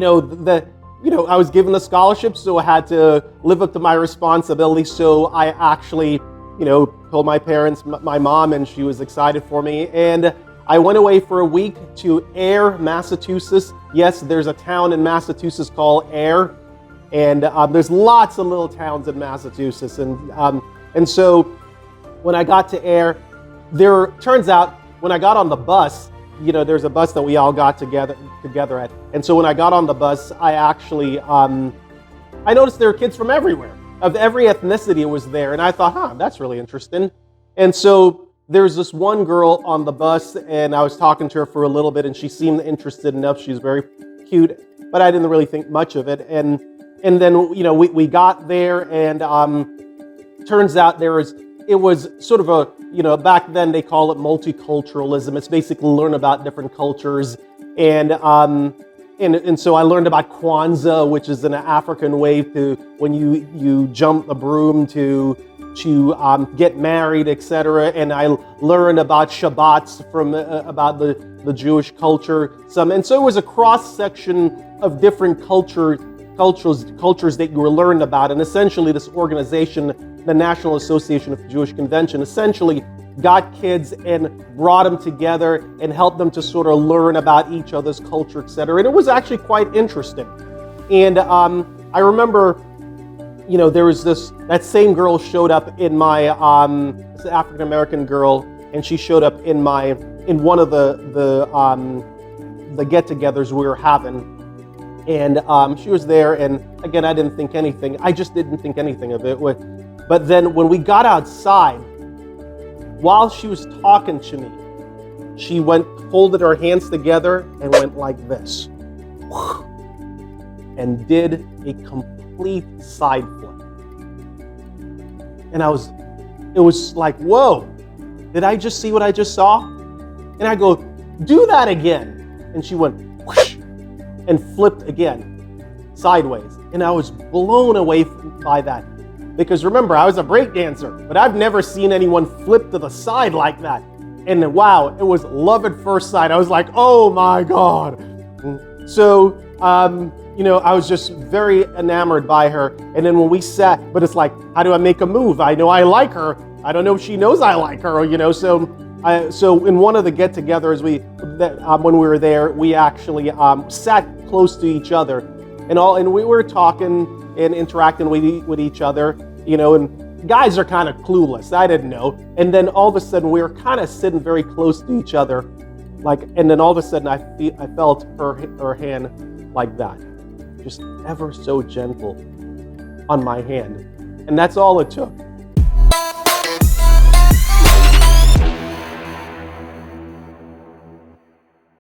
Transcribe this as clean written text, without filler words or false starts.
I was given a scholarship, so I had to live up to my responsibility. So I actually, told my parents, my mom, and she was excited for me. And I went away for a week to Ayer, Massachusetts. Yes, there's a town in Massachusetts called Ayer, and there's lots of little towns in Massachusetts. And so when I got to Ayer, turns out when I got on the bus, there's a bus that we all got together at. And so when I got on the bus, I actually, I noticed there were kids from everywhere. Of every ethnicity was there. And I thought, that's really interesting. And so there's this one girl on the bus, and I was talking to her for a little bit, and she seemed interested enough. She was very cute, but I didn't really think much of it. And then, we got there, and turns out it was sort of a, back then they call it multiculturalism. It's basically learn about different cultures. And so I learned about Kwanzaa, which is an African way to, when you jump the broom to get married, etc. And I learned about Shabbats from about the Jewish culture. And so it was a cross section of different cultures that you were learning about. And essentially, this organization, the National Association of Jewish Convention, essentially got kids and brought them together and helped them to sort of learn about each other's culture, etc. And it was actually quite interesting. And I remember, there was that same girl showed up in my, African-American girl, and she showed up in one of the get-togethers we were having. And she was there, and again, I didn't think anything. I just didn't think anything of it. But then when we got outside, while she was talking to me, she folded her hands together and went like this, and did a complete side flip. And it was like, whoa, did I just see what I just saw? And I go, do that again. And she went whoosh, and flipped again, sideways. And I was blown away by that. Because remember, I was a break dancer, but I've never seen anyone flip to the side like that. And wow, it was love at first sight. I was like, oh my God. So, I was just very enamored by her. And then when we sat, but it's like, how do I make a move? I know I like her. I don't know if she knows I like her, So in one of the get-togethers, when we were there, we actually sat close to each other, and we were talking and interacting with each other, and guys are kind of clueless. I didn't know. And then all of a sudden we were kind of sitting very close to each other, and then all of a sudden I felt her hand like that, just ever so gentle on my hand. And that's all it took.